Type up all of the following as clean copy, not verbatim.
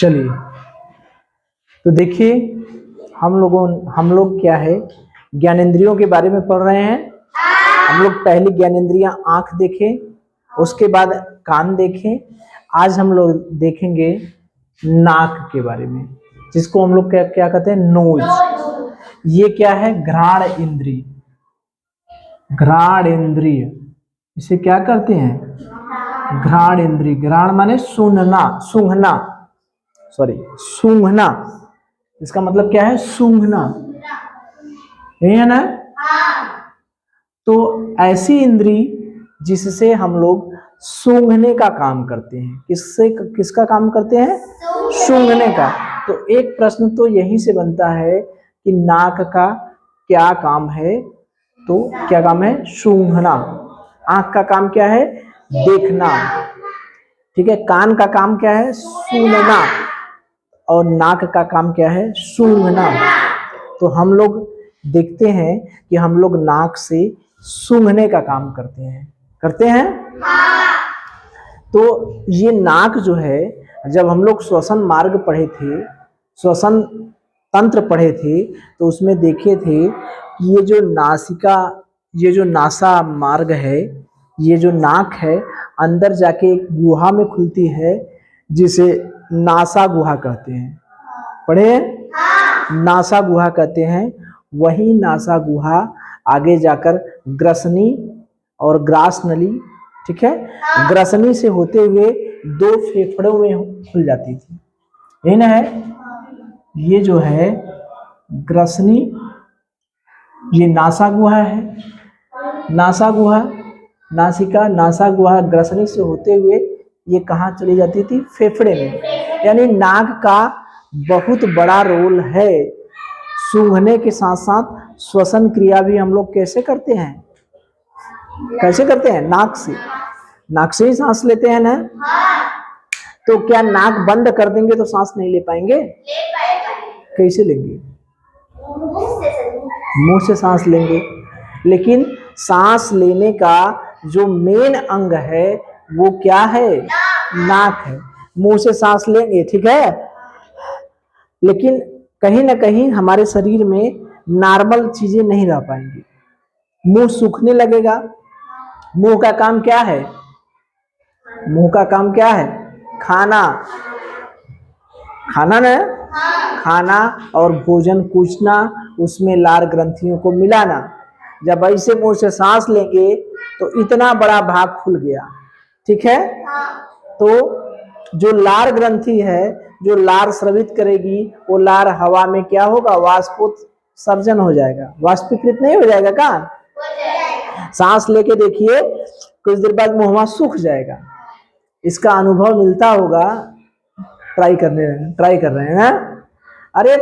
चलिए, तो देखिए हम लोग क्या है, ज्ञानेंद्रियों के बारे में पढ़ रहे हैं। हम लोग पहली ज्ञानेंद्रियां आंख देखें, उसके बाद कान देखें। आज हम लोग देखेंगे नाक के बारे में, जिसको हम लोग क्या कहते हैं, नोज। ये क्या है, घ्राण इंद्रिय। घ्राण इंद्रिय इसे क्या करते हैं, घ्राण इंद्रिय। घ्राण माने सूंघना, सूंघना, सॉरी सूंघना। इसका मतलब क्या है, सूंघना, यही है ना। तो ऐसी इंद्री जिससे हम लोग सूंघने का काम करते हैं। किसका काम करते हैं, सूंघने का। तो एक प्रश्न तो यही से बनता है कि नाक का क्या काम है, तो क्या काम है, सूंघना। आंख का काम क्या है, देखना, ठीक है। कान का काम क्या है, सुनना, और नाक का काम क्या है, सूंघना। तो हम लोग देखते हैं कि हम लोग नाक से सूंघने का काम करते हैं। तो ये नाक जो है, जब हम लोग श्वसन मार्ग पढ़े थे, श्वसन तंत्र पढ़े थे, तो उसमें देखे थे कि ये जो नासिका, ये जो नासा मार्ग है, ये जो नाक है, अंदर जाके एक गुहा में खुलती है, जिसे नासा गुहा कहते हैं। पढ़े, नासा गुहा कहते हैं। वही नासा गुहा आगे जाकर ग्रसनी और ग्रास नली, ठीक है, ग्रसनी से होते हुए दो फेफड़ों में खुल जाती थी, यही ना है। ये जो है ग्रसनी, ये नासा गुहा है। नासा गुहा, नासिका, नासा गुहा, ग्रसनी से होते हुए ये कहाँ चली जाती थी, फेफड़े में। यानी नाक का बहुत बड़ा रोल है। सूंघने के साथ साथ श्वसन क्रिया भी हम लोग कैसे करते हैं, नाक से ही सांस लेते हैं ना। तो क्या नाक बंद कर देंगे तो सांस नहीं ले पाएंगे, कैसे लेंगे, मुंह से सांस लेंगे। लेकिन सांस लेने का जो मेन अंग है वो क्या है, नाक है। मुंह से सांस लेंगे, ठीक है, लेकिन कहीं ना कहीं हमारे शरीर में नॉर्मल चीजें नहीं रह पाएंगी, मुंह सूखने लगेगा। मुंह का काम क्या है, मुंह का काम क्या है, खाना, खाना ना, खाना और भोजन कूचना, उसमें लार ग्रंथियों को मिलाना। जब ऐसे मुंह से सांस लेंगे तो इतना बड़ा भाग खुल गया, ठीक है। तो जो लार ग्रंथि है, जो लार स्रवित करेगी, वो लार हवा में क्या होगा, वाष्पोत्सर्जन हो जाएगा, वाष्पीकृत नहीं हो जाएगा का। सांस लेके देखिए, कुछ देर बाद मुंह सूख जाएगा। इसका अनुभव मिलता होगा, ट्राई कर रहे हैं ना। अरे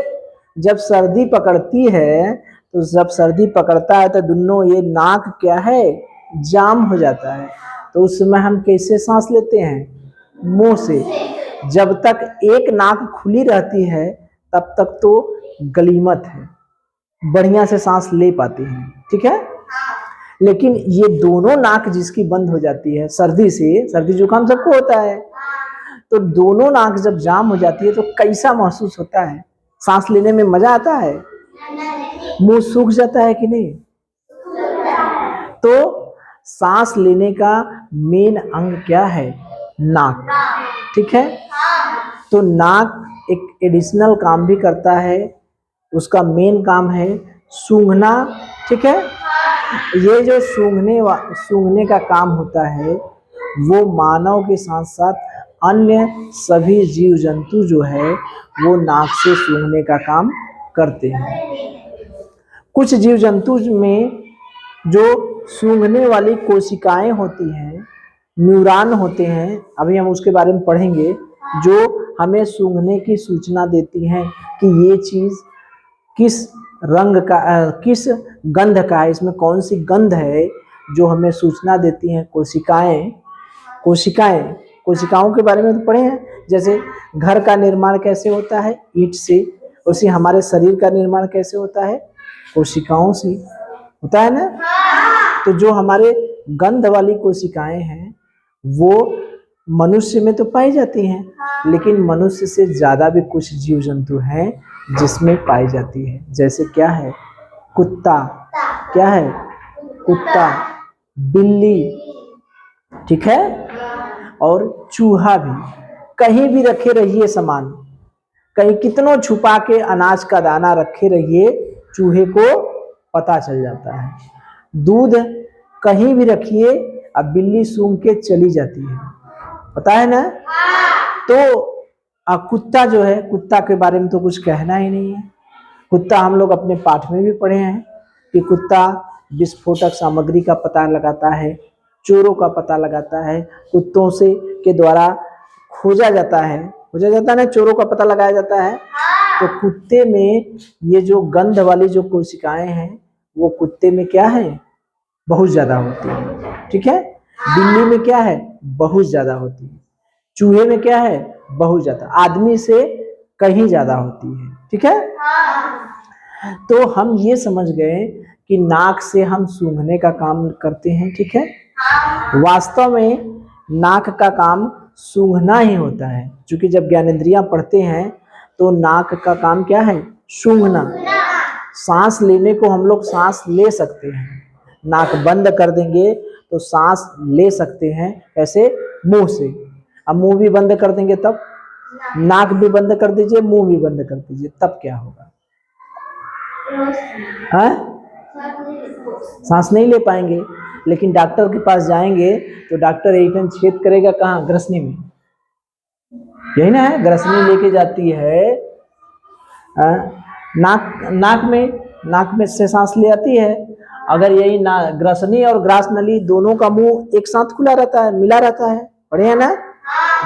जब सर्दी पकड़ती है, तो जब सर्दी पकड़ता है तो दोनों ये नाक क्या है, जाम हो जाता है। तो उस समय हम कैसे सांस लेते हैं, मुंह से। जब तक एक नाक खुली रहती है तब तक तो गलीमत है, बढ़िया से सांस ले पाते हैं, ठीक है। लेकिन ये दोनों नाक जिसकी बंद हो जाती है सर्दी से, सर्दी जुकाम सबको होता है, तो दोनों नाक जब जाम हो जाती है तो कैसा महसूस होता है, सांस लेने में मजा आता है, मुंह सूख जाता है कि नहीं। तो सांस लेने का मेन अंग क्या है, नाक, ठीक है। तो नाक एक एडिशनल काम भी करता है, उसका मेन काम है सूंघना, ठीक है। ये जो सूंघने का काम होता है, वो मानव के साथ साथ अन्य सभी जीव जंतु जो है वो नाक से सूंघने का काम करते हैं। कुछ जीव जंतु में जो सूंघने वाली कोशिकाएं होती हैं, न्यूरॉन होते हैं, अभी हम उसके बारे में पढ़ेंगे, जो हमें सूंघने की सूचना देती हैं कि ये चीज किस रंग का, किस गंध का है, इसमें कौन सी गंध है, जो हमें सूचना देती हैं कोशिकाओं के बारे में तो पढ़े हैं। जैसे घर का निर्माण कैसे होता है, ईंट से, उसी हमारे शरीर का निर्माण कैसे होता है, कोशिकाओं से होता है ना। तो जो हमारे गंध वाली कोशिकाएं हैं वो मनुष्य में तो पाई जाती हैं, लेकिन मनुष्य से ज्यादा भी कुछ जीव जंतु हैं जिसमें पाई जाती है। जैसे क्या है? कुत्ता, क्या है? कुत्ता, बिल्ली, ठीक है, और चूहा भी। कहीं भी रखे रहिए सामान, कहीं कितनों छुपा के अनाज का दाना रखे रहिए, चूहे को पता चल जाता है। दूध कहीं भी रखिए, अब बिल्ली सूंघ के चली जाती है, पता है ना। तो कुत्ता जो है, कुत्ता के बारे में तो कुछ कहना ही नहीं है। कुत्ता हम लोग अपने पाठ में भी पढ़े हैं कि कुत्ता विस्फोटक सामग्री का पता लगाता है, चोरों का पता लगाता है, कुत्तों से के द्वारा खोजा जाता है ना, चोरों का पता लगाया जाता है। तो कुत्ते में ये जो गंध वाली जो कोशिकाएं हैं वो कुत्ते में क्या है? बहुत ज्यादा होती है, ठीक है। बिल्ली में क्या है? बहुत ज्यादा होती है। चूहे में क्या है? बहुत ज्यादा, आदमी से कहीं ज्यादा होती है, ठीक है। तो हम ये समझ गए कि नाक से हम सूंघने का काम करते हैं, ठीक है। वास्तव में नाक का काम सूंघना ही होता है, क्योंकि जब ज्ञानेंद्रियां पढ़ते हैं तो नाक का काम क्या है? सूंघना। सांस लेने को हम लोग सांस ले सकते हैं, नाक बंद कर देंगे तो सांस ले सकते हैं, कैसे? मुंह से। अब मुंह भी बंद कर देंगे तब, नाक भी बंद कर दीजिए, मुंह भी बंद कर दीजिए, तब क्या होगा? हाँ, सांस नहीं ले पाएंगे। लेकिन डॉक्टर के पास जाएंगे तो डॉक्टर एकदम छेद करेगा, कहाँ? ग्रसनी में, यही ना है, ग्रसनी लेके जाती है। नाक में से सांस ले आती है। अगर यही ना ग्रसनी और ग्रास नली दोनों का मुंह एक साथ खुला रहता है, मिला रहता है, पढ़े हैं ना।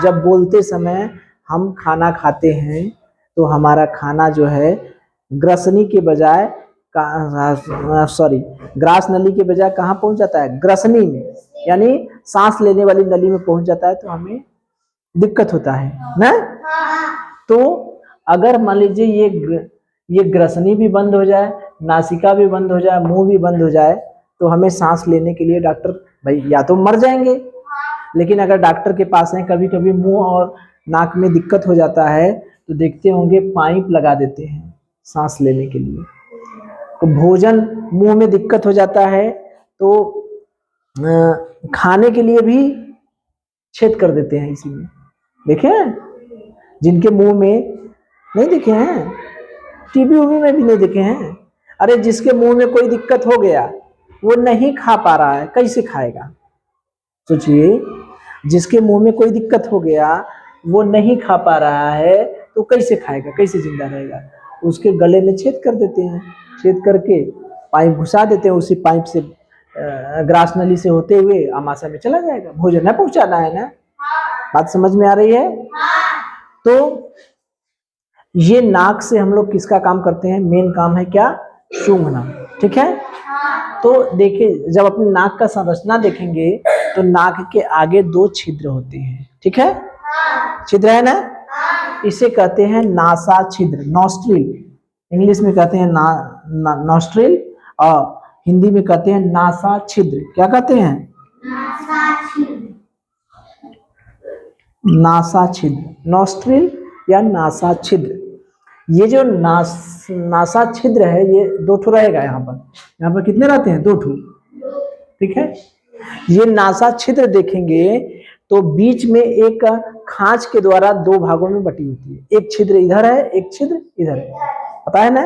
जब बोलते समय हम खाना खाते हैं तो हमारा खाना जो है ग्रसनी के बजाय ग्रास नली के बजाय कहाँ पहुंच जाता है? ग्रसनी में, यानी सांस लेने वाली नली में पहुंच जाता है, तो हमें दिक्कत होता है ना। तो अगर मान लीजिए ये ग्रसनी भी बंद हो जाए, नासिका भी बंद हो जाए, मुंह भी बंद हो जाए, तो हमें सांस लेने के लिए डॉक्टर भाई या तो मर जाएंगे। लेकिन अगर डॉक्टर के पास है, कभी कभी मुंह और नाक में दिक्कत हो जाता है तो देखते होंगे पाइप लगा देते हैं सांस लेने के लिए। तो भोजन मुंह में दिक्कत हो जाता है तो खाने के लिए भी छेद कर देते हैं इसी में, देखे हैं? जिनके मुंह में नहीं देखे हैं, टीबी उबी में भी नहीं देखे हैं। अरे जिसके मुंह में कोई दिक्कत हो गया वो नहीं खा पा रहा है, कैसे खाएगा? सोचिए, जिसके मुंह में कोई दिक्कत हो गया वो नहीं खा पा रहा है तो कैसे खाएगा, कैसे जिंदा रहेगा? उसके गले में छेद कर देते हैं, छेद करके पाइप घुसा देते हैं, उसी पाइप से ग्रास नली से होते हुए आमाशय में चला जाएगा। भोजन न पहुंचाना है ना, बात समझ में आ रही है? तो ये नाक से हम लोग किसका काम करते हैं? मेन काम है क्या? सूंघना, ठीक है। तो देखिए, जब अपनी नाक का संरचना देखेंगे तो नाक के आगे 2 छिद्र होते हैं, ठीक है। छिद्र है ना, इसे कहते हैं नासा छिद्र, नॉस्ट्रिल। इंग्लिश में कहते हैं नॉस्ट्रिल और हिंदी में कहते हैं नासा छिद्र। क्या कहते हैं? नासा छिद्र, नॉस्ट्रिल या नासा छिद्र। ये जो नासा छिद्र है ये 2 ठो रहेगा। यहाँ पर कितने रहते हैं? 2 ठो, ठीक है। ये नासा छिद्र देखेंगे तो बीच में एक खांच के द्वारा 2 भागों में बटी होती है। एक छिद्र इधर है, एक छिद्र इधर है, पता है ना।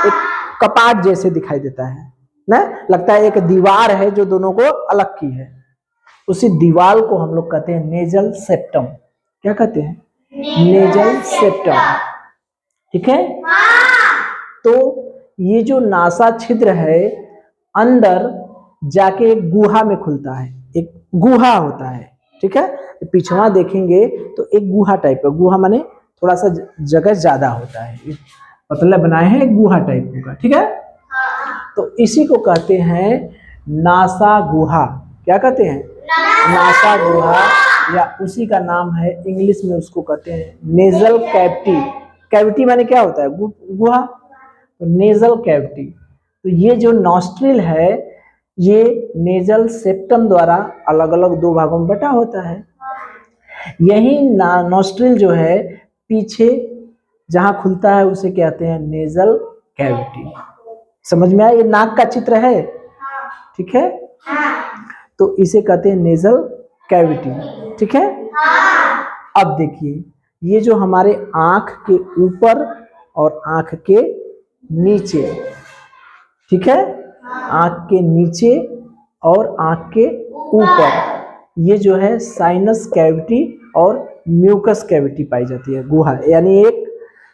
एक कपाट जैसे दिखाई देता है ना, लगता है एक दीवार है जो दोनों को अलग की है। उसी दीवार को हम लोग कहते हैं नेजल सेप्टम। क्या कहते हैं? नेजल सेप्टम, ठीक है। तो ये जो नासा छिद्र है अंदर जाके एक गुहा में खुलता है, एक गुहा होता है, ठीक है। पिछवा देखेंगे तो एक गुहा टाइप का, गुहा माने थोड़ा सा जगह ज्यादा होता है, पतला बनाए हैं, एक गुहा टाइप का, ठीक है। तो इसी को कहते हैं नासा गुहा। क्या कहते हैं? नासा गुहा, या उसी का नाम है इंग्लिश में उसको कहते हैं नेजल कैविटी। कैविटी माने क्या होता है? गुहा, तो नेजल कैविटी। तो ये जो नॉस्ट्रिल है ये नेजल सेप्टम द्वारा अलग अलग 2 भागों में बटा होता है। यही नॉस्ट्रिल जो है पीछे जहां खुलता है उसे कहते हैं नेजल कैविटी। समझ में आया? ये नाक का चित्र है, ठीक है, तो इसे कहते हैं नेजल कैविटी, ठीक है। अब देखिए ये जो हमारे आंख के ऊपर और आंख के नीचे, ठीक है, आंख के नीचे और आंख के ऊपर ये जो है साइनस कैविटी और म्यूकस कैविटी पाई जाती है, गुहा, यानी एक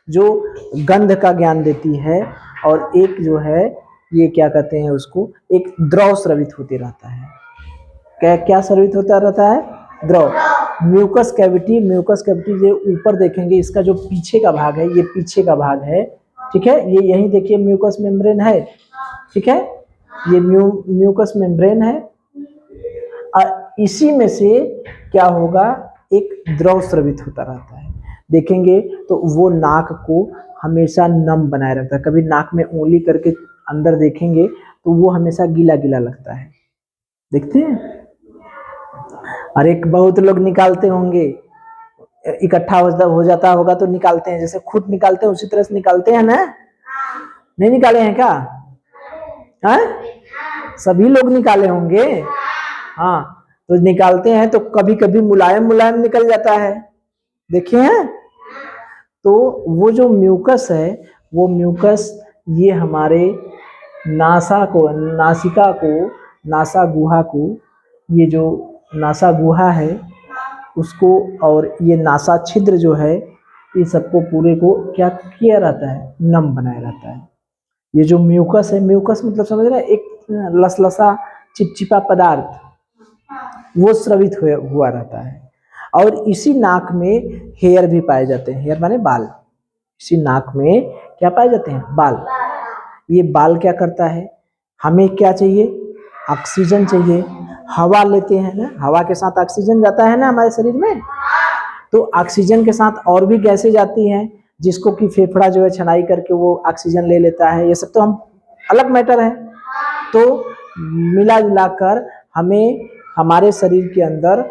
जो गंध का ज्ञान देती है और एक जो है ये क्या कहते हैं उसको, एक द्रव स्रवित होते रहता है। क्या क्या स्रवित होता रहता है? द्रव। म्यूकस कैविटी, म्यूकस कैविटी जो ऊपर देखेंगे इसका जो पीछे का भाग है, ये पीछे का भाग है, ठीक है, ये यही देखिए म्यूकस मेम्ब्रेन है, ठीक है, ये म्यूकस मेम्ब्रेन है। और इसी में से क्या होगा, एक द्रव स्रवित होता रहता है। देखेंगे तो वो नाक को हमेशा नम बनाए रखता है। कभी नाक में उंगली करके अंदर देखेंगे तो वो हमेशा गीला गीला लगता है, देखते हैं। और एक बहुत लोग निकालते होंगे, इकट्ठा हो जाता होगा तो निकालते हैं, जैसे खुद निकालते हैं उसी तरह से निकालते हैं ना? नहीं निकाले हैं क्या? है? सभी लोग निकाले होंगे, हाँ, तो निकालते हैं तो कभी कभी मुलायम मुलायम निकल जाता है, देखिए हैं? तो वो जो म्यूकस है, वो म्यूकस ये हमारे नासा को, नासिका को, नासा गुहा को, ये जो नासा गुहा है उसको और ये नासा छिद्र जो है, ये सबको पूरे को क्या किया रहता है? नम बनाया रहता है। ये जो म्यूकस है, म्यूकस मतलब समझ रहे हैं, एक लसलसा चिपचिपा पदार्थ, वो स्रवित हुआ रहता है। और इसी नाक में हेयर भी पाए जाते हैं, हेयर माने बाल। इसी नाक में क्या पाए जाते हैं? बाल। ये बाल क्या करता है, हमें क्या चाहिए? ऑक्सीजन चाहिए, हवा लेते हैं ना, हवा के साथ ऑक्सीजन जाता है ना हमारे शरीर में, तो ऑक्सीजन के साथ और भी गैसें जाती हैं जिसको कि फेफड़ा जो है छनाई करके वो ऑक्सीजन ले लेता है। ये सब तो हम अलग मैटर है। तो मिला जुलाकर हमें हमारे शरीर के अंदर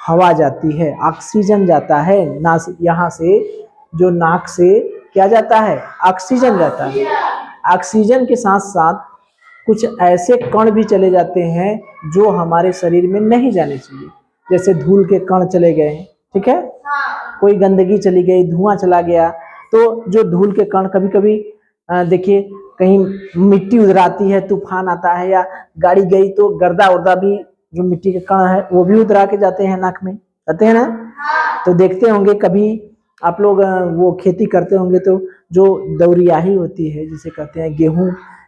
हवा जाती है, ऑक्सीजन जाता है, यहाँ से जो नाक से क्या जाता है? ऑक्सीजन जाता है। ऑक्सीजन के साथ साथ कुछ ऐसे कण भी चले जाते हैं जो हमारे शरीर में नहीं जाने चाहिए, जैसे धूल के कण चले गए, ठीक है, कोई गंदगी चली गई, धुआं चला गया, तो जो धूल के कण कभी कभी देखिए कहीं मिट्टी उधराती है, तूफान आता है या गाड़ी गई तो गर्दा उर्दा भी जो मिट्टी के कण है वो भी उधरा के जाते हैं नाक में, जाते हैं ना। तो देखते होंगे कभी आप लोग वो खेती करते होंगे तो जो दौरियाही होती है, जिसे कहते हैं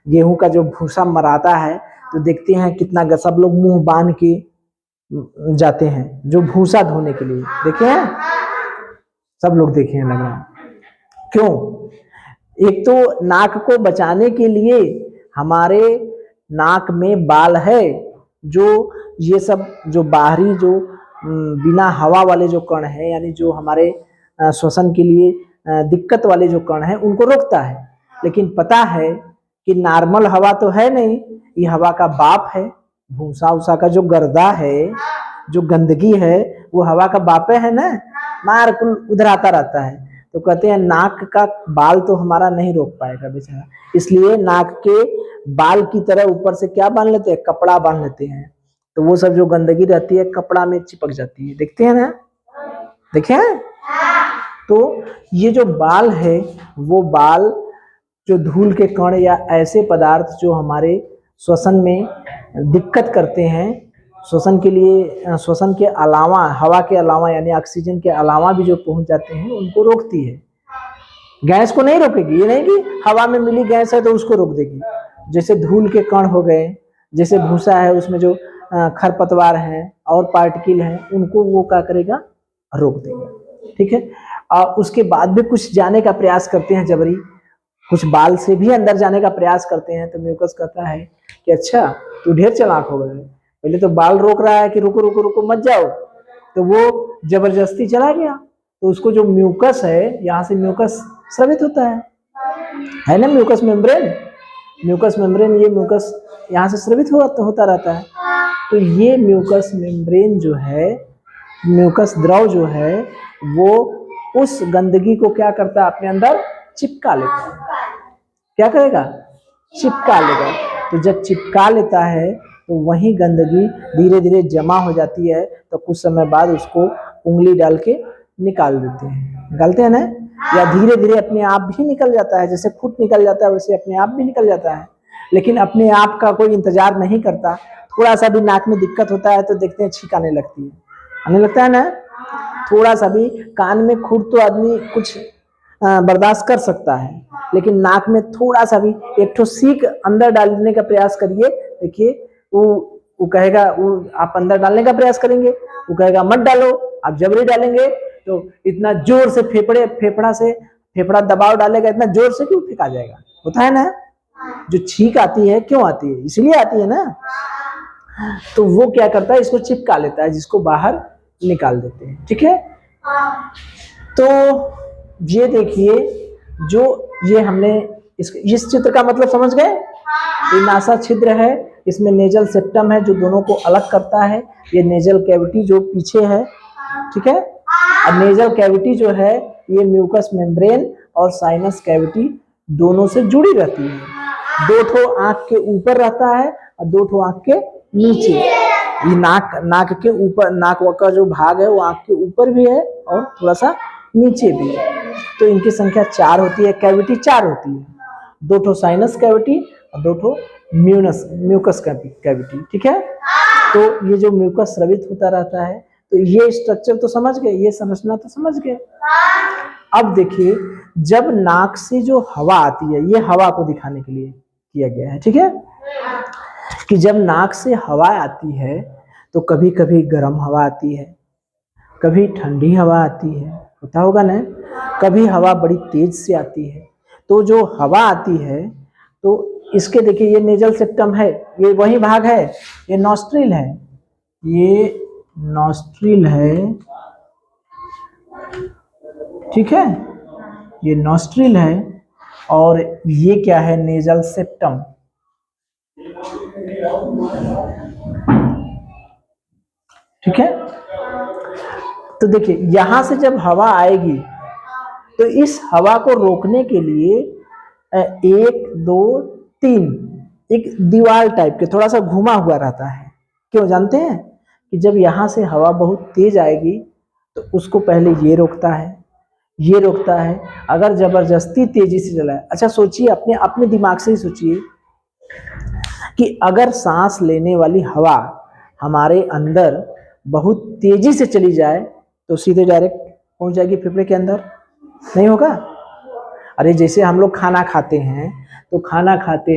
गेहूं का जो भूसा मराता है, तो देखते हैं कितना सब लोग मुंह बांध के जाते हैं जो भूसा धोने के लिए, देखे हैं? सब लोग देखे हैं लग रहा है। क्यों? एक तो नाक को बचाने के लिए हमारे नाक में बाल है, जो ये सब जो बाहरी जो बिना हवा वाले जो कण है, यानी जो हमारे श्वसन के लिए दिक्कत वाले जो कण है उनको रोकता है। लेकिन पता है कि नॉर्मल हवा तो है नहीं, ये हवा का बाप है, भूसा उसा का जो गर्दा है, जो गंदगी है, वो हवा का बापे है ना, मार कुल उधराता रहता है। तो कहते हैं नाक का बाल तो हमारा नहीं रोक पाएगा बेचारा, इसलिए नाक के बाल की तरह ऊपर से क्या बांध लेते हैं? कपड़ा बांध लेते हैं, तो वो सब जो गंदगी रहती है कपड़ा में चिपक जाती है, देखते हैं ना, देखे हैं? तो ये जो बाल है, वो बाल जो धूल के कण या ऐसे पदार्थ जो हमारे श्वसन में दिक्कत करते हैं, श्वसन के लिए, श्वसन के अलावा, हवा के अलावा यानी ऑक्सीजन के अलावा भी जो पहुंच जाते हैं, उनको रोकती है। गैस को नहीं रोकेगी, ये नहीं कि हवा में मिली गैस है तो उसको रोक देगी। जैसे धूल के कण हो गए, जैसे भूसा है उसमें जो खरपतवार है और पार्टिकल है, उनको वो क्या करेगा? रोक देगा, ठीक है। उसके बाद भी कुछ जाने का प्रयास करते हैं जबरी, कुछ बाल से भी अंदर जाने का प्रयास करते हैं, तो म्यूकस कहता है कि अच्छा तू ढेर चालाक हो गया, पहले तो बाल रोक रहा है कि रुको रुको रुको मत जाओ, तो वो जबरदस्ती चला गया। तो उसको जो म्यूकस है, यहाँ से म्यूकस स्रवित होता है ना, म्यूकस मेम्ब्रेन, म्यूकस मेम्ब्रेन, ये म्यूकस यहाँ से स्रवित होता रहता है। तो ये म्यूकस मेम्ब्रेन जो है म्यूकस द्रव जो है वो उस गंदगी को क्या करता है, अपने अंदर चिपका लेता है। क्या करेगा, चिपका लेगा। तो जब चिपका लेता है तो वही गंदगी धीरे धीरे जमा हो जाती है, तो कुछ समय बाद उसको उंगली डाल के निकाल देते हैं, निकालते हैं ना, या धीरे धीरे अपने आप भी निकल जाता है, जैसे फुट निकल जाता है वैसे अपने आप भी निकल जाता है। लेकिन अपने आप का कोई इंतजार नहीं करता, थोड़ा सा भी नाक में दिक्कत होता है तो देखते हैं छींक आने लगती है, आने लगता है ना। थोड़ा सा भी कान में खुर तो आदमी कुछ बर्दाश्त कर सकता है, लेकिन नाक में थोड़ा सा भी एक ठो सीख अंदर डालने का प्रयास करिए, देखिए वो कहेगा, वो आप अंदर डालने का प्रयास करेंगे, वो कहेगा मत डालो, आप जबरी डालेंगे तो इतना जोर से फेफड़ा दबाव डालेगा, इतना जोर से क्यों फेंका जाएगा, होता है ना। जो छींक आती है क्यों आती है, इसलिए आती है ना। तो वो क्या करता है, इसको चिपका लेता है, जिसको बाहर निकाल देते हैं, ठीक है। तो ये देखिए, जो ये हमने इस चित्र का मतलब समझ गए। ये नासा छिद्र है, इसमें नेजल सेप्टम है जो दोनों को अलग करता है, ये नेजल कैविटी जो पीछे है, ठीक है। और नेजल कैविटी जो है ये म्यूकस मेम्ब्रेन और साइनस कैविटी दोनों से जुड़ी रहती है। दो ठो आंख के ऊपर रहता है और दो ठो आंख के नीचे। ये नाक के ऊपर, नाक का जो भाग है वो आंख के ऊपर भी है और थोड़ा सा नीचे भी है। तो इनकी संख्या 4 होती है, कैविटी 4 होती है, 2 ठो साइनस कैविटी और 2 ठो म्यूकस कैविटी, ठीक है। तो ये जो म्यूकस स्रवित होता रहता है, तो ये स्ट्रक्चर तो समझ गए, ये संरचना तो समझ गए। अब देखिए, जब नाक से जो हवा आती है, ये हवा को दिखाने के लिए किया गया है, ठीक है, कि जब नाक से हवा आती है तो कभी कभी गर्म हवा आती है, कभी ठंडी हवा आती है, होता होगा ना। कभी हवा बड़ी तेज से आती है। तो जो हवा आती है तो इसके देखिए, ये नेजल सेप्टम है, ये वही भाग है, ये नॉस्ट्रिल है, ये नॉस्ट्रिल है, ठीक है, ये नॉस्ट्रिल है, और ये क्या है, नेजल सेप्टम, ठीक है। तो देखिए, यहां से जब हवा आएगी तो इस हवा को रोकने के लिए 1 2 3 एक दीवार टाइप के थोड़ा सा घुमा हुआ रहता है। क्यों जानते हैं, कि जब यहां से हवा बहुत तेज आएगी तो उसको पहले ये रोकता है, ये रोकता है। अगर जबरदस्ती तेजी से चलाए, अच्छा सोचिए, अपने दिमाग से ही सोचिए कि अगर सांस लेने वाली हवा हमारे अंदर बहुत तेजी से चली जाए तो सीधे डायरेक्ट पहुंच जाएगी फेफड़े के अंदर, नहीं होगा। अरे जैसे हम लोग खाना खाते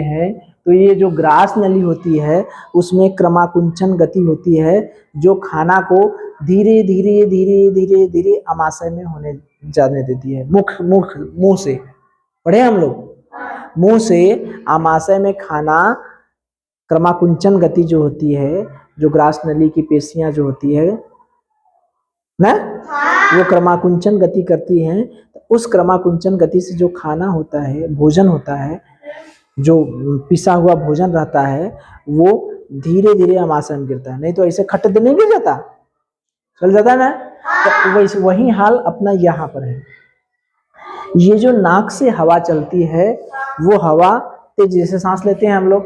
हैं तो ये जो ग्रास नली होती है उसमें क्रमाकुंचन गति होती है, जो खाना को धीरे धीरे धीरे धीरे धीरे आमाशय में होने जाने देती है। मुंह से पढ़े हम लोग, मुंह से आमाशय में खाना, क्रमाकुंचन गति जो होती है, जो ग्रास नली की पेशियां जो होती है ना, वो क्रमाकुंचन गति करती हैं। तो उस क्रमाकुंचन गति से जो खाना होता है, भोजन होता है, जो पिसा हुआ भोजन रहता है, वो धीरे धीरे आमाशय में गिरता है, नहीं तो ऐसे खट नहीं गिर जाता, चल जाता है ना। तो वही हाल अपना यहाँ पर है। ये जो नाक से हवा चलती है वो हवा तेजी से सांस लेते हैं हम लोग,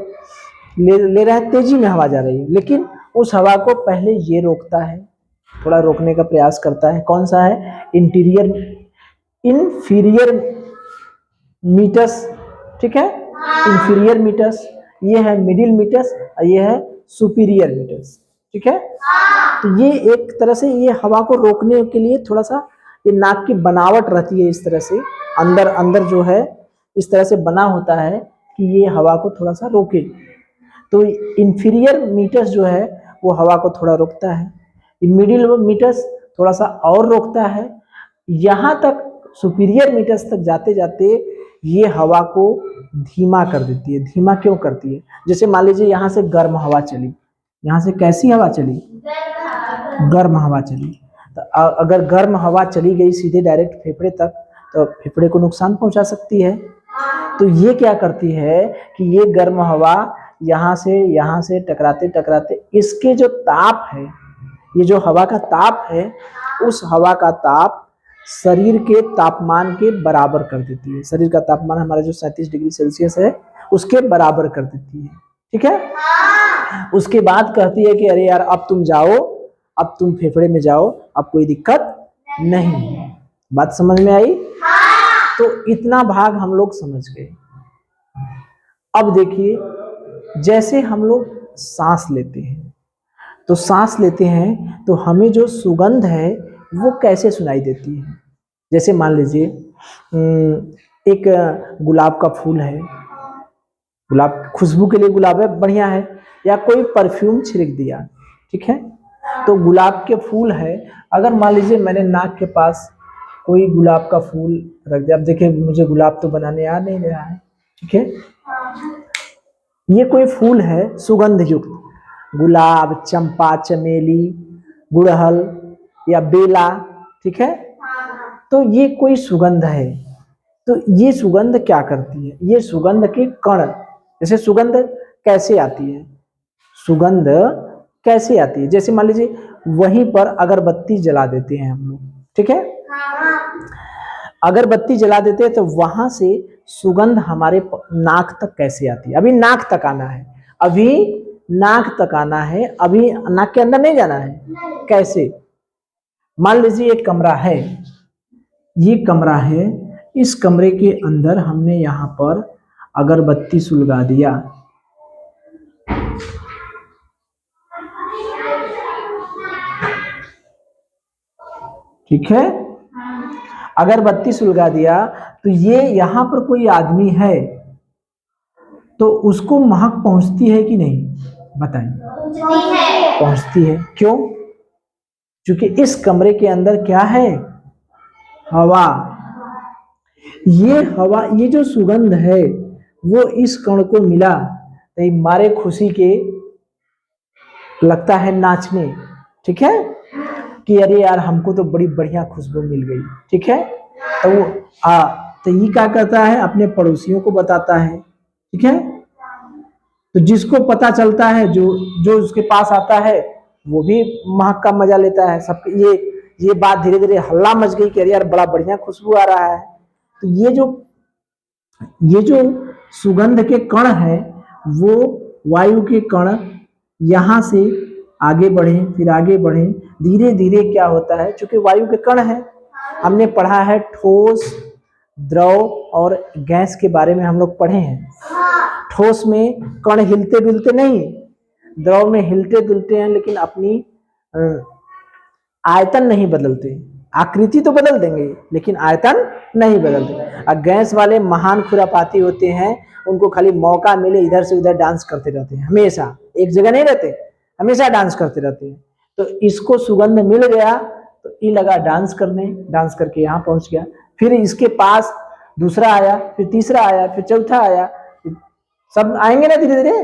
ले रहे हैं, तेजी में हवा जा रही है, लेकिन उस हवा को पहले ये रोकता है, थोड़ा रोकने का प्रयास करता है। कौन सा है, इंफीरियर मीटस, ठीक है, इंफीरियर मीटस, ये है मिडिल मीटस और ये है सुपीरियर मीटस, ठीक है। तो ये एक तरह से ये हवा को रोकने के लिए थोड़ा सा ये नाक की बनावट रहती है, इस तरह से अंदर जो है इस तरह से बना होता है कि ये हवा को थोड़ा सा रोके। तो इंफीरियर मीटस जो है वो हवा को थोड़ा रोकता है, मिडिल मीटस थोड़ा सा और रोकता है, यहाँ तक सुपीरियर मीटस तक जाते जाते ये हवा को धीमा कर देती है। धीमा क्यों करती है, जैसे मान लीजिए यहाँ से गर्म हवा चली, यहाँ से कैसी हवा चली, गर्म हवा चली, तो अगर गर्म हवा चली गई सीधे डायरेक्ट फेफड़े तक तो फेफड़े को नुकसान पहुंचा सकती है। तो ये क्या करती है कि ये गर्म हवा यहाँ से टकराते टकराते इसके जो ताप है, ये जो हवा का ताप है, उस हवा का ताप शरीर के तापमान के बराबर कर देती है। शरीर का तापमान हमारा जो 37 डिग्री सेल्सियस है उसके बराबर कर देती है। ठीक है। उसके बाद कहती है कि अरे यार अब तुम जाओ, अब तुम फेफड़े में जाओ, अब कोई दिक्कत नहीं। बात समझ में आई? तो इतना भाग हम लोग समझ गए। अब देखिए, जैसे हम लोग सांस लेते हैं, तो सांस लेते हैं तो हमें जो सुगंध है वो कैसे सुनाई देती है। जैसे मान लीजिए एक गुलाब का फूल है, गुलाब खुशबू के लिए गुलाब है, बढ़िया है, या कोई परफ्यूम छिड़क दिया, ठीक है, तो गुलाब के फूल है। अगर मान लीजिए मैंने नाक के पास कोई गुलाब का फूल रख दिया, अब देखिए मुझे गुलाब तो बनाने आ नहीं रहा है, ठीक है, ये कोई फूल है सुगंध युक्त, गुलाब, चंपा, चमेली, गुड़हल या बेला, ठीक है, तो ये कोई सुगंध है। तो ये सुगंध क्या करती है, ये सुगंध के कण, जैसे सुगंध कैसे आती है, सुगंध कैसे आती है, जैसे मान लीजिए वहीं पर अगरबत्ती जला देते हैं हम लोग, ठीक है, अगरबत्ती जला देते हैं तो वहां से सुगंध हमारे नाक तक कैसे आती है। अभी नाक तक आना है, अभी नाक तक आना है, अभी नाक के अंदर नहीं जाना है। कैसे? मान लीजिए एक कमरा है, ये कमरा है, इस कमरे के अंदर हमने यहाँ पर अगरबत्ती सुलगा दिया, ठीक है, अगरबत्ती सुलगा दिया, तो ये यहाँ पर कोई आदमी है तो उसको महक पहुंचती है कि नहीं, बताइए? पहुंचती है। क्यों? क्योंकि इस कमरे के अंदर क्या है, हवा। ये हवा, ये जो सुगंध है वो इस कण को मिला तो मारे खुशी के लगता है नाचने, ठीक है, कि अरे यार हमको तो बड़ी बढ़िया खुशबू मिल गई, ठीक है, तो वो तो ये क्या करता है, अपने पड़ोसियों को बताता है, ठीक है, तो जिसको पता चलता है, जो उसके पास आता है वो भी महक का मजा लेता है। सब ये बात धीरे धीरे हल्ला मच गई कि अरे यार बड़ा बढ़िया खुशबू आ रहा है। तो ये जो सुगंध के कण है वो वायु के कण यहाँ से आगे बढ़े, फिर आगे बढ़े, धीरे धीरे क्या होता है, चूंकि वायु के कण है, हमने पढ़ा है ठोस, द्रव और गैस के बारे में हम लोग पढ़े हैं। ठोस में कण हिलते डुलते नहीं, द्रव में हिलते डुलते हैं, लेकिन अपनी आयतन नहीं बदलते, आकृति तो बदल देंगे लेकिन आयतन नहीं बदलते। और गैस वाले महान खुरापाती होते हैं, उनको खाली मौका मिले इधर से उधर डांस करते रहते हैं, हमेशा एक जगह नहीं रहते, हमेशा डांस करते रहते हैं। तो इसको सुगंध मिल गया तो ये लगा डांस करने, डांस करके यहाँ पहुंच गया, फिर इसके पास दूसरा आया, फिर तीसरा आया, फिर चौथा आया, सब आएंगे ना धीरे धीरे।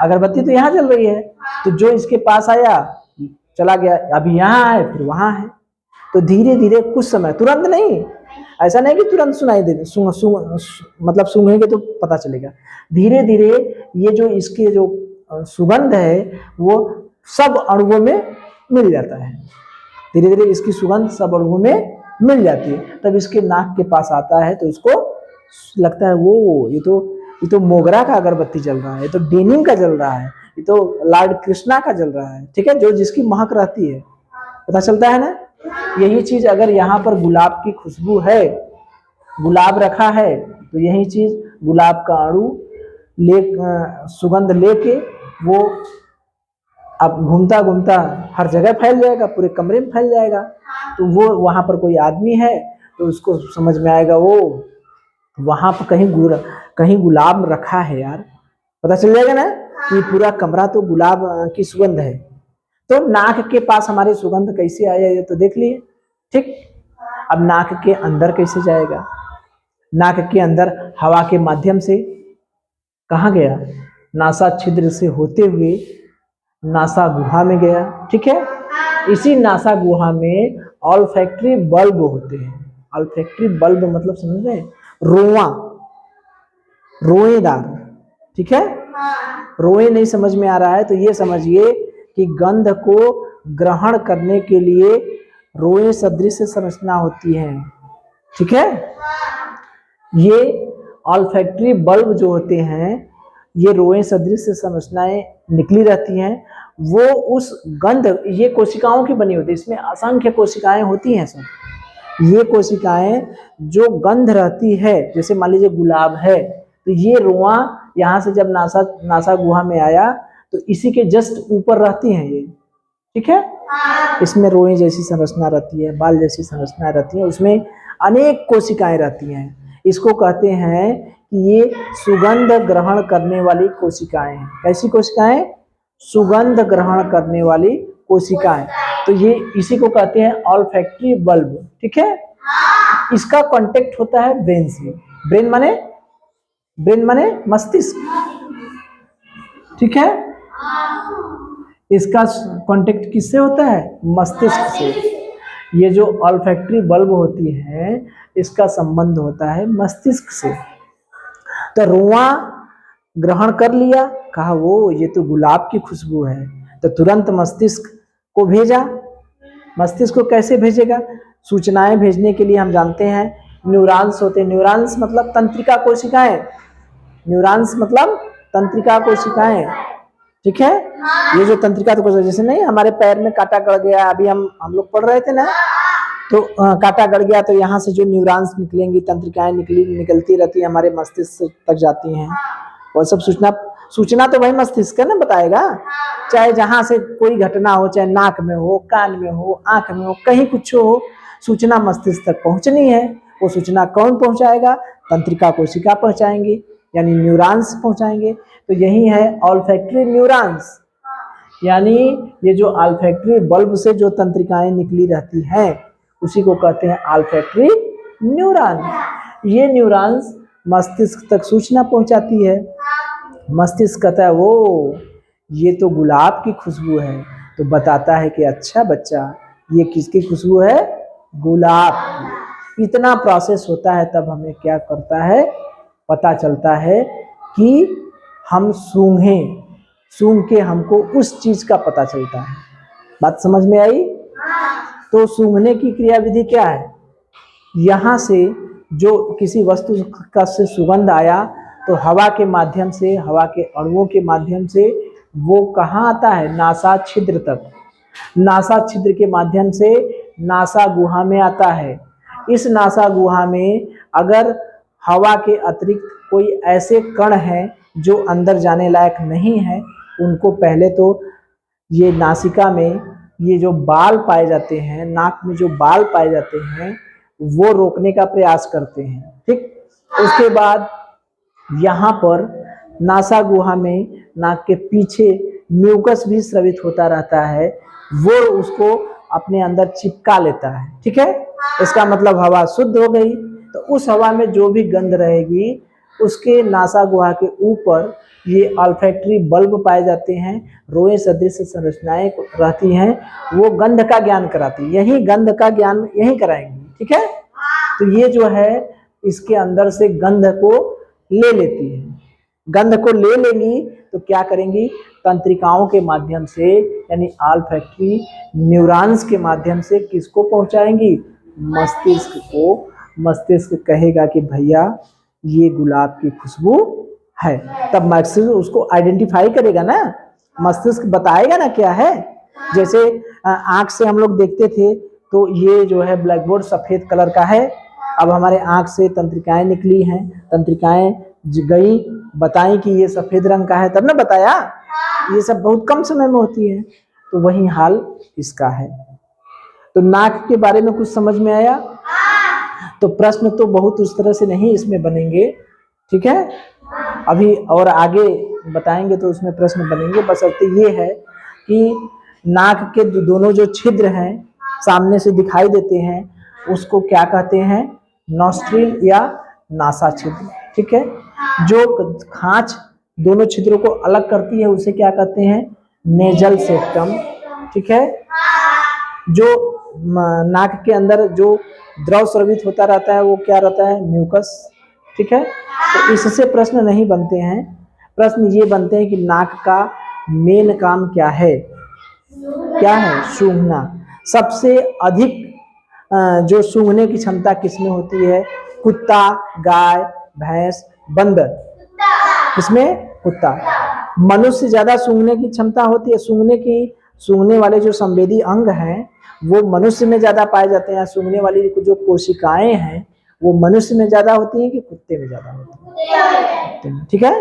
अगरबत्ती तो यहाँ चल रही है, तो जो इसके पास आया चला गया, अभी यहाँ है, फिर वहां है, तो धीरे धीरे कुछ समय, तुरंत नहीं, ऐसा नहीं कि तुरंत सुनाई दे, मतलब सूंघेंगे तो पता चलेगा, धीरे धीरे ये जो इसके जो सुगंध है वो सब अणुओं में मिल जाता है, धीरे धीरे इसकी सुगंध सब अणुओं में मिल जाती है। तब इसके नाक के पास आता है तो इसको लगता है वो ये तो मोगरा का अगरबत्ती जल रहा है, ये तो डेनिम का जल रहा है, ये तो लॉर्ड कृष्णा का जल रहा है, ठीक है, जो जिसकी महक रहती है, पता चलता है ना। यही चीज अगर यहाँ पर गुलाब की खुशबू है, गुलाब रखा है, तो यही चीज गुलाब का अणु सुगंध लेके वो अब घूमता घूमता हर जगह फैल जाएगा, पूरे कमरे में फैल जाएगा। तो वो वहां पर कोई आदमी है तो उसको समझ में आएगा वो वहां पर कहीं गुलाब रखा है यार, पता चल जाएगा ना कि पूरा कमरा तो गुलाब की सुगंध है। तो नाक के पास हमारे सुगंध कैसे आया ये तो देख लिए, ठीक। अब नाक के अंदर कैसे जाएगा, नाक के अंदर हवा के माध्यम से कहाँ गया, नासा छिद्र से होते हुए नासा गुहा में गया, ठीक है। इसी नासा गुहा में ऑल्फैक्टरी बल्ब होते हैं, ऑल्फैक्टरी बल्ब मतलब समझ रहे, रोआ, रोएदार, ठीक है। रोए नहीं समझ में आ रहा है तो ये समझिए कि गंध को ग्रहण करने के लिए रोए सदृश संरचना होती है। ठीक है, ये ऑल्फैक्टरी बल्ब जो होते हैं ये रोए सदृश संरचनाएं निकली रहती हैं। वो उस गंध, ये कोशिकाओं की बनी होती है, इसमें असंख्य कोशिकाएं होती हैं सब। ये कोशिकाएं जो गंध रहती है, जैसे मान लीजिए गुलाब है, तो ये रोआ यहाँ से जब नासा गुहा में आया तो इसी के जस्ट ऊपर रहती हैं ये। ठीक है, इसमें रोए जैसी संरचना रहती है, बाल जैसी संरचना रहती है, उसमें अनेक कोशिकाएं रहती हैं। इसको कहते हैं कि ये सुगंध ग्रहण करने वाली कोशिकाएं। कैसी कोशिकाएं? सुगंध ग्रहण करने वाली कोशिकाएं। तो ये इसी को कहते हैं ऑल्फैक्टरी बल्ब। ठीक है, इसका कांटेक्ट होता है ब्रेन से। ब्रेन माने मस्तिष्क। ठीक है, इसका कांटेक्ट किससे होता है? मस्तिष्क से। ये जो ऑल्फैक्टरी बल्ब होती है इसका संबंध होता है मस्तिष्क से। तो रुआ ग्रहण कर लिया, कहा वो ये तो गुलाब की खुशबू है, तो तुरंत मस्तिष्क को भेजा। मस्तिष्क को कैसे भेजेगा? सूचनाएं भेजने के लिए हम जानते हैं न्यूरॉन्स होते हैं। न्यूरॉन्स मतलब तंत्रिका कोशिकाएं। न्यूरॉन्स मतलब तंत्रिका कोशिकाएं। ठीक है, ये जो तंत्रिका कोशिकाएं, जैसे नहीं हमारे पैर में कांटा गड़ गया, अभी हम लोग पढ़ रहे थे ना, तो कांटा गड़ गया तो यहाँ से जो न्यूरॉन्स निकलेंगी, तंत्रिकाएं निकलती रहती है, हमारे मस्तिष्क तक जाती हैं। और सब सूचना तो वही मस्तिष्क है ना बताएगा। चाहे जहाँ से कोई घटना हो, चाहे नाक में हो, कान में हो, आंख में हो, कहीं कुछ हो, सूचना मस्तिष्क तक पहुंचनी है। वो सूचना कौन पहुंचाएगा? तंत्रिका कोशिका पहुंचाएंगी, यानी न्यूरॉन्स पहुंचाएंगे। तो यही है ऑल्फैक्टरी न्यूरॉन्स, यानी ये जो ऑल्फैक्टरी बल्ब से जो तंत्रिकाएं निकली रहती हैं उसी को कहते हैं ऑल्फैक्टरी न्यूरॉन। ये न्यूरॉन्स मस्तिष्क तक सूचना पहुंचाती है। मस्तिष्क कहता है वो ये तो गुलाब की खुशबू है, तो बताता है कि अच्छा बच्चा ये किसकी खुशबू है? गुलाब की। इतना प्रोसेस होता है तब हमें क्या करता है, पता चलता है कि हम सूंघ के हमको उस चीज का पता चलता है। बात समझ में आई? तो सूंघने की क्रियाविधि क्या है? यहाँ से जो किसी वस्तु का से सुगंध आया तो हवा के माध्यम से, हवा के अणुओं के माध्यम से वो कहाँ आता है? नासा छिद्र तक। नासा छिद्र के माध्यम से नासा गुहा में आता है। इस नासा गुहा में अगर हवा के अतिरिक्त कोई ऐसे कण हैं जो अंदर जाने लायक नहीं है, उनको पहले तो ये नासिका में ये जो बाल पाए जाते हैं, नाक में जो बाल पाए जाते हैं, वो रोकने का प्रयास करते हैं। ठीक, उसके बाद यहाँ पर नासा गुहा में नाक के पीछे म्यूकस भी स्रवित होता रहता है, वो उसको अपने अंदर चिपका लेता है। ठीक है, इसका मतलब हवा शुद्ध हो गई। तो उस हवा में जो भी गंध रहेगी उसके नासा गुहा के ऊपर ये ऑल्फैक्टरी बल्ब पाए जाते हैं, रोए सदृश संरचनाएं रहती हैं, वो गंध का ज्ञान कराती है। यही गंध का ज्ञान यही कराएंगी। ठीक है, तो ये जो है इसके अंदर से गंध को ले लेती है। गंध को ले लेंगी तो क्या करेंगी? तंत्रिकाओं के माध्यम से, यानी ऑल्फैक्टरी न्यूरॉन्स के माध्यम से किसको पहुंचाएंगी? मस्तिष्क को। मस्तिष्क कहेगा कि भैया ये गुलाब की खुशबू है, तब मस्तिष्क उसको आइडेंटिफाई करेगा ना, मस्तिष्क बताएगा ना क्या है। जैसे आंख से हम लोग देखते थे तो ये जो है ब्लैक बोर्ड सफेद कलर का है, अब हमारे आंख से तंत्रिकाएं निकली हैं, तंत्रिकाएं गई बताई कि ये सफेद रंग का है, तब ना बताया। ये सब बहुत कम समय में होती है। तो वही हाल इसका है। तो नाक के बारे में कुछ समझ में आया? तो प्रश्न तो बहुत उस तरह से नहीं इसमें बनेंगे। ठीक है, अभी और आगे बताएंगे तो उसमें प्रश्न बनेंगे। बस अर्थ ये है कि नाक के दोनों जो छिद्र हैं सामने से दिखाई देते हैं उसको क्या कहते हैं? नॉस्ट्रिल या नासा छिद्र। ठीक है, जो खांच दोनों छिद्रों को अलग करती है उसे क्या कहते हैं? Nasal septum. ठीक है, जो नाक के अंदर जो द्रव स्रवित होता रहता है वो क्या रहता है? म्यूकस। ठीक है, तो इससे प्रश्न नहीं बनते हैं। प्रश्न ये बनते हैं कि नाक का मेन काम क्या है। क्या है? सूंघना। सबसे अधिक जो सूंघने की क्षमता किसमें होती है? कुत्ता, गाय, भैंस, बंदर। किसमें? कुत्ता। मनुष्य ज्यादा सूंघने की क्षमता होती है। सूंघने वाले जो संवेदी अंग हैं वो मनुष्य में ज्यादा पाए जाते हैं। सूंघने वाली जो कोशिकाएं हैं वो मनुष्य में ज्यादा होती हैं कि कुत्ते में ज्यादा होती है? ठीक है।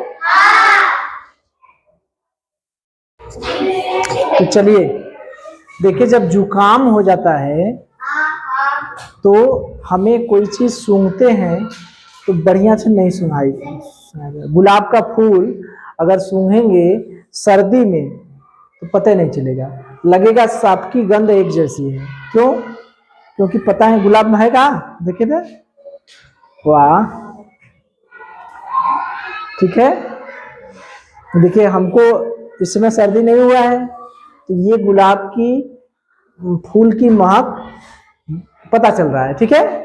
तो चलिए देखिए, जब जुकाम हो जाता है तो हमें कोई चीज सूंघते हैं तो बढ़िया से नहीं सुनाई। गुलाब का फूल अगर सूंघेंगे सर्दी में तो पता नहीं चलेगा, लगेगा सबकी गंध एक जैसी है। क्यों? क्योंकि पता है गुलाब महका। देखिए ना, वाह, ठीक है। देखिए हमको इस समय सर्दी नहीं हुआ है तो ये गुलाब की फूल की महक पता चल रहा है, ठीक है।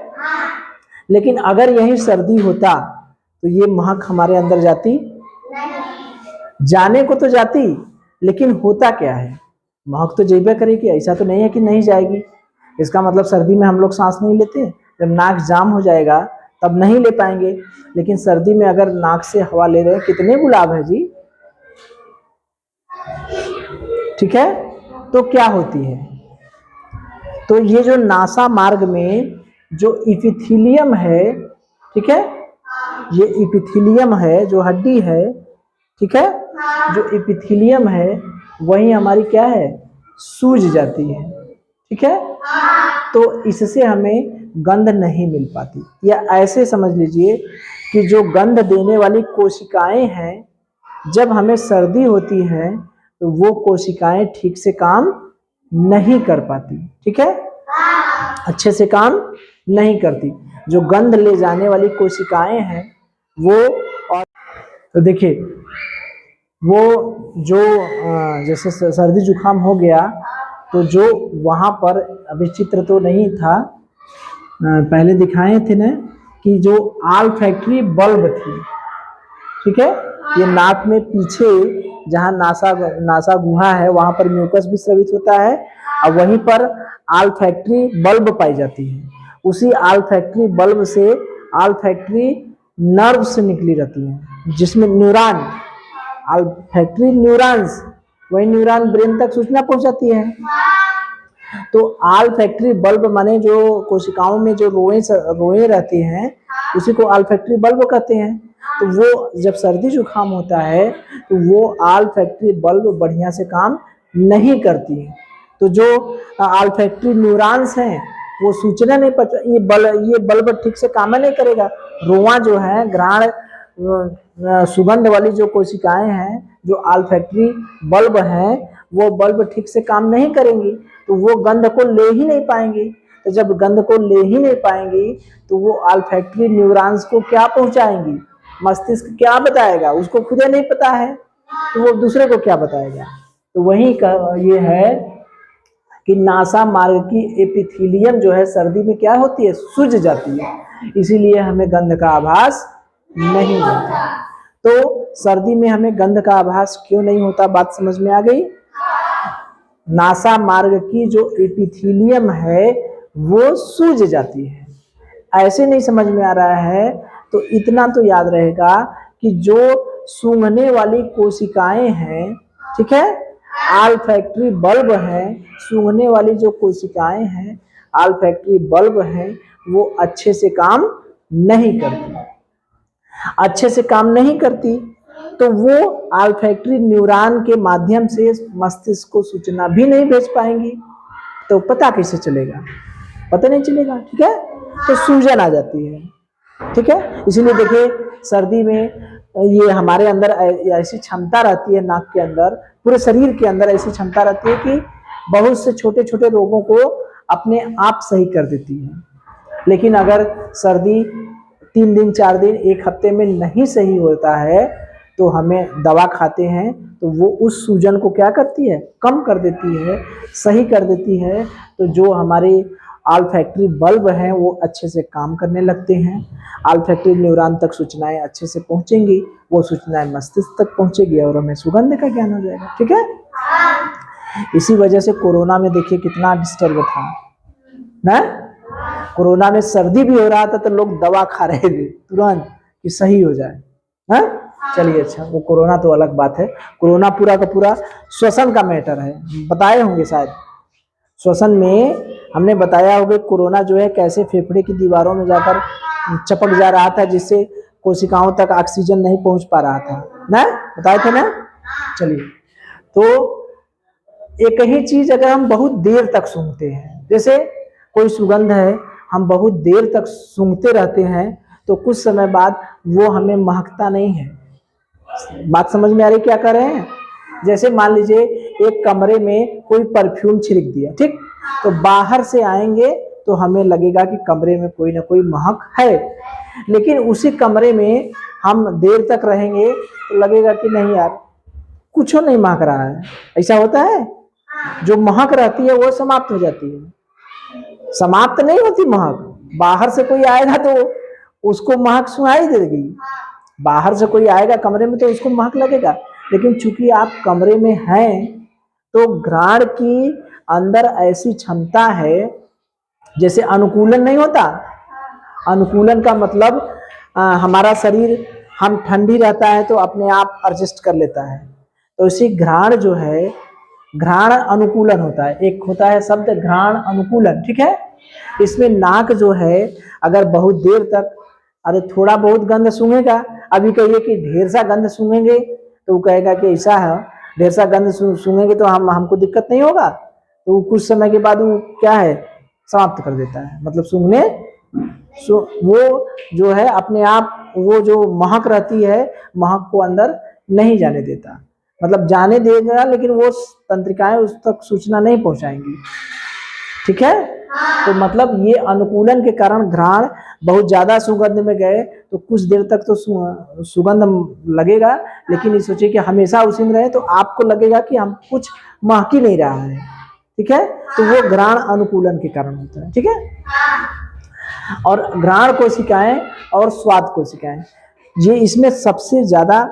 लेकिन अगर यही सर्दी होता तो ये महक हमारे अंदर जाती? जाने को तो जाती, लेकिन होता क्या है, महक तो जेबे करेगी। ऐसा तो नहीं है कि नहीं जाएगी। इसका मतलब सर्दी में हम लोग सांस नहीं लेते, जब नाक जाम हो जाएगा तब नहीं ले पाएंगे। लेकिन सर्दी में अगर नाक से हवा ले रहे हैं, कितने गुलाब है जी, ठीक है। तो क्या होती है, तो ये जो नासा मार्ग में जो इपिथीलियम है, ठीक है, ये इपिथीलियम है जो हड्डी है, ठीक है, जो इपिथीलियम है वही हमारी क्या है, सूज जाती है, ठीक है। तो इससे हमें गंध नहीं मिल पाती। या ऐसे समझ लीजिए कि जो गंध देने वाली कोशिकाएं हैं, जब हमें सर्दी होती है तो वो कोशिकाएं ठीक से काम नहीं कर पाती, ठीक है, अच्छे से काम नहीं करती। जो गंध ले जाने वाली कोशिकाएं हैं वो, और तो देखिए वो जो जैसे सर्दी जुकाम हो गया तो जो वहाँ पर, अभी चित्र तो नहीं था, पहले दिखाए थे ना, कि जो ऑल्फैक्टरी बल्ब थी, ठीक है, ये नाक में पीछे जहाँ नासा गुहा है वहां पर म्यूकस भी स्रावित होता है और वहीं पर ऑल्फैक्टरी बल्ब पाई जाती है। उसी ऑल्फैक्टरी बल्ब से ऑल्फैक्टरी नर्व से निकली रहती है, जिसमें न्यूरॉन, ऑल्फैक्टरी न्यूरॉन्स, वही न्यूरॉन ब्रेन तक सूचना पहुंचाती है। तो ऑल्फैक्टरी बल्ब माने जो कोशिकाओं में जो रोए रहती हैं उसी को ऑल्फैक्टरी बल्ब कहते हैं। तो वो जब सर्दी जुकाम होता है तो वो ऑल्फैक्टरी बल्ब बढ़िया से काम नहीं करती है। तो जो ऑल्फैक्टरी न्यूरॉन्स हैं वो सूचना नहीं पहुंचा, ये बल्ब ठीक से काम नहीं करेगा। रोआ जो है, घ्राण सुगंध वाली जो कोशिकाएं हैं, जो ऑल्फैक्टरी बल्ब हैं, वो बल्ब ठीक से काम नहीं करेंगी तो वो गंध को ले ही नहीं पाएंगी। तो जब गंध को ले ही नहीं पाएंगी तो वो ऑल्फैक्टरी न्यूरॉन्स को क्या पहुंचाएंगी, मस्तिष्क क्या बताएगा, उसको खुद नहीं पता है तो वो दूसरे को क्या बताएगा। तो वही ये है कि नासा मार्ग की एपिथीलियम जो है सर्दी में क्या होती है, सूज जाती है, इसीलिए हमें गंध का आभास नहीं होता। तो सर्दी में हमें गंध का आभास क्यों नहीं होता, बात समझ में आ गई। नासा मार्ग की जो एपिथीलियम है वो सूज जाती है। ऐसे नहीं समझ में आ रहा है तो इतना तो याद रहेगा कि जो सूंघने वाली कोशिकाएं हैं, ठीक है, ऑल्फैक्टरी बल्ब हैं, सूंघने वाली जो कोशिकाएं हैं ऑल्फैक्टरी बल्ब हैं, वो अच्छे से काम नहीं करती। अच्छे से काम नहीं करती तो वो ऑल्फैक्टरी न्यूरॉन के माध्यम से मस्तिष्क को सूचना भी नहीं भेज पाएंगी। तो पता कैसे चलेगा, पता नहीं चलेगा, ठीक है। तो सूजन आ जाती है, ठीक है। इसीलिए देखिए सर्दी में ये हमारे अंदर ऐसी क्षमता रहती है, नाक के अंदर, पूरे शरीर के अंदर ऐसी क्षमता रहती है कि बहुत से छोटे छोटे रोगों को अपने आप सही कर देती है। लेकिन अगर सर्दी 3 दिन 4 दिन 1 हफ्ते में नहीं सही होता है तो हमें दवा खाते हैं तो वो उस सूजन को क्या करती है, कम कर देती है, सही कर देती है। तो जो हमारे ऑल्फैक्टरी बल्ब हैं वो अच्छे से काम करने लगते हैं, ऑल्फैक्टरी न्यूरॉन तक सूचनाएं अच्छे से पहुंचेंगी, वो सूचनाएं मस्तिष्क तक पहुंचेगी और हमें सुगंध का ज्ञान हो जाएगा, ठीक है। इसी वजह से कोरोना में देखिए कितना डिस्टर्ब था ना। कोरोना में सर्दी भी हो रहा था तो लोग दवा खा रहे थे तुरंत कि सही हो जाए। हाँ चलिए, अच्छा वो कोरोना तो अलग बात है। कोरोना पूरा का पूरा श्वसन का मैटर है, बताए होंगे शायद। श्वसन में हमने बताया होगा कोरोना जो है कैसे फेफड़े की दीवारों में जाकर चपक जा रहा था, जिससे कोशिकाओं तक ऑक्सीजन नहीं पहुंच पा रहा था ना, बताए थे ना। चलिए, तो एक ही चीज अगर हम बहुत देर तक सूंघते हैं, जैसे कोई सुगंध है हम बहुत देर तक सूंघते रहते हैं तो कुछ समय बाद वो हमें महकता नहीं है। बात समझ में आ रही क्या कर रहे हैं? जैसे मान लीजिए एक कमरे में कोई परफ्यूम छिड़क दिया, ठीक, तो बाहर से आएंगे तो हमें लगेगा कि कमरे में कोई ना कोई महक है, लेकिन उसी कमरे में हम देर तक रहेंगे तो लगेगा कि नहीं यार कुछ नहीं महक रहा है। ऐसा होता है, जो महक रहती है वो समाप्त हो जाती है। समाप्त नहीं होती महक, बाहर से कोई आएगा तो उसको महक सुनाई देगी, बाहर से कोई आएगा कमरे में तो उसको महक लगेगा, लेकिन चूंकि आप कमरे में हैं तो घ्राण की अंदर ऐसी क्षमता है, जैसे अनुकूलन नहीं होता, अनुकूलन का मतलब हमारा शरीर हम ठंडी रहता है तो अपने आप एडजस्ट कर लेता है, तो इसी घ्राण जो है घ्राण अनुकूलन होता है। एक होता है शब्द घ्राण अनुकूलन, ठीक है। इसमें नाक जो है अगर बहुत देर तक, अरे थोड़ा बहुत गंध सूंघेगा, अभी कहिए कि ढेर सा गंध सूंघेंगे तो वो कहेगा कि ऐसा है, ढेर सा गंध सूंघेंगे तो हमको दिक्कत नहीं होगा, तो कुछ समय के बाद वो क्या है समाप्त कर देता है, मतलब सूंघने वो जो है अपने आप वो जो महक रहती है महक को अंदर नहीं जाने देता, मतलब जाने देगा लेकिन वो तंत्रिकाएं उस तक सूचना नहीं पहुंचाएंगी, ठीक है। तो मतलब ये अनुकूलन के कारण घ्राण बहुत ज्यादा सुगंध में गए तो कुछ देर तक तो सुगंध लगेगा, लेकिन ये सोचिए कि हमेशा उसी में रहे तो आपको लगेगा कि हम कुछ महक ही नहीं रहा है, ठीक है। तो वो घ्राण अनुकूलन के कारण होता है, ठीक है। और घ्राण कोशिकाएं और स्वाद कोशिकाएं, ये इसमें सबसे ज्यादा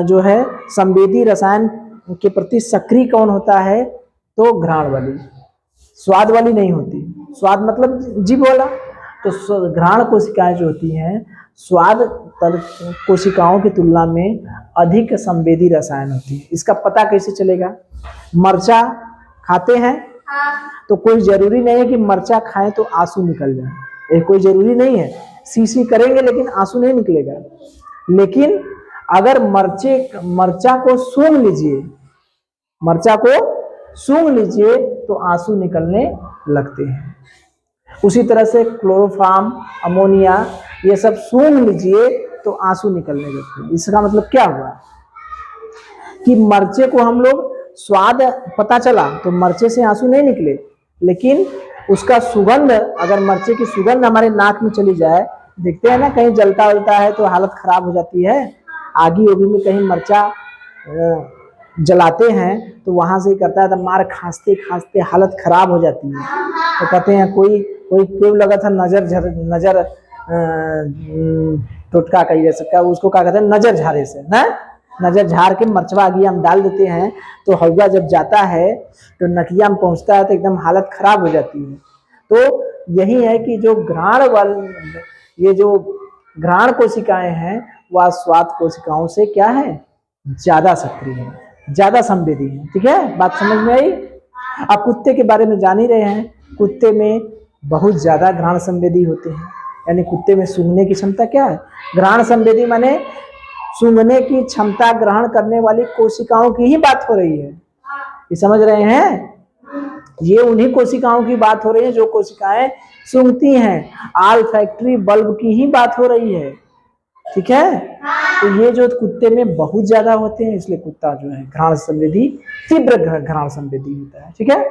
जो है संवेदी रसायन के प्रति सक्रिय कौन होता है, तो घ्राण वाली, स्वाद वाली नहीं होती। स्वाद मतलब जीभ वाला, तो घ्राण कोशिकाएं जो होती हैं स्वाद कोशिकाओं की तुलना में अधिक संवेदी रसायन होती है। इसका पता कैसे चलेगा? मर्चा खाते हैं तो कोई जरूरी नहीं है कि मर्चा खाएं तो आंसू निकल जाए, ये कोई जरूरी नहीं है, सी करेंगे लेकिन आंसू नहीं निकलेगा। लेकिन अगर मर्चा को सूंघ लीजिए, मर्चा को सूंघ लीजिए तो आंसू निकलने लगते हैं। उसी तरह से क्लोरोफॉर्म, अमोनिया, ये सब सूंघ लीजिए तो आंसू निकलने लगते हैं। इसका मतलब क्या हुआ कि मर्चे को हम लोग स्वाद पता चला तो मर्चे से आंसू नहीं निकले, लेकिन उसका सुगंध, अगर मर्चे की सुगंध हमारे नाक में चली जाए, देखते हैं ना कहीं जलता उलता है तो हालत खराब हो जाती है, आगी ओगी में कहीं मर्चा जलाते हैं तो वहां से ही करता है तो मार खांसते खांसते हालत खराब हो जाती है। तो कहते हैं कोई क्यों लगा था नजर टोटका कही जा सकता है उसको, क्या कहते हैं नजर झारे से ना, नजर झाड़ के मरचवा आगिया हम डाल देते हैं तो हवा जब जाता है तो नकिया में पहुंचता है तो एकदम हालत खराब हो जाती है। तो यही है कि जो ये जो घ्राण कोशिकाएं हैं वह स्वाद कोशिकाओं से क्या है, ज्यादा सक्रिय है, ज्यादा संवेदी है, ठीक है। बात समझ में आई? आप कुत्ते के बारे में जान ही रहे हैं, कुत्ते में बहुत ज्यादा घ्राण संवेदी होते हैं, यानी कुत्ते में सूंघने की क्षमता क्या है, घ्राण संवेदी माने सूंघने की क्षमता ग्रहण करने वाली कोशिकाओं की ही बात हो रही है, ये समझ रहे हैं? ये उन्हीं कोशिकाओं की बात हो रही है जो कोशिकाएं सूंघती हैं, ऑल्फैक्टरी बल्ब की ही बात हो रही है, ठीक है। तो ये जो कुत्ते में बहुत ज्यादा होते हैं इसलिए कुत्ता जो है घ्राण संवेदी, तीव्र घ्राण संवेदी होता है, ठीक है।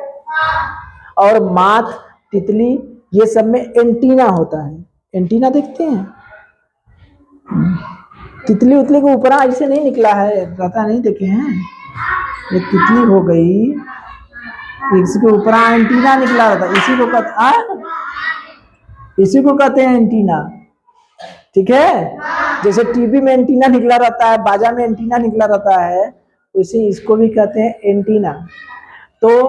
और माथ, तितली, ये सब में एंटीना होता है, एंटीना देखते हैं, तितली उतली के ऊपर ऐसे नहीं निकला है, पता नहीं देखे हैं, ये तितली हो गई, इसके ऊपर एंटीना निकला रहता है, इसी को कहते हैं एंटीना, ठीक है। जैसे टीवी में एंटीना निकला रहता है, बाजा में एंटीना निकला रहता है, वैसे इसको भी कहते हैं एंटीना। तो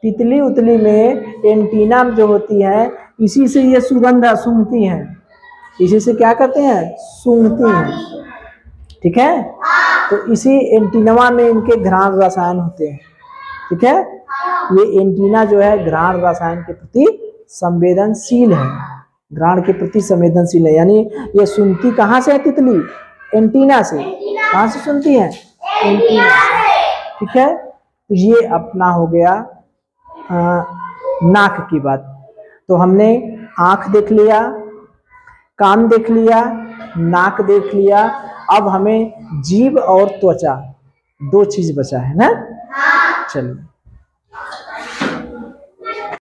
तितली उतली में एंटीना जो होती है, इसी से ये सुगंध सूंघती हैं, इसी से क्या करते हैं, सूंघती हैं। ठीक है, तो इसी एंटीना में इनके घ्राण रसायन होते हैं। ठीक है, ये एंटीना जो है घ्राण रसायन के प्रति संवेदनशील है, घ्राण के प्रति संवेदनशील है। यानी ये सुनती कहाँ से है तितली, एंटीना से। कहाँ से सुनती है, एंटीना से। ठीक है, तो ये अपना हो गया नाक की बात। तो हमने आंख देख लिया, कान देख लिया, नाक देख लिया। अब हमें जीभ और त्वचा, दो चीज बचा है ना। चलिए।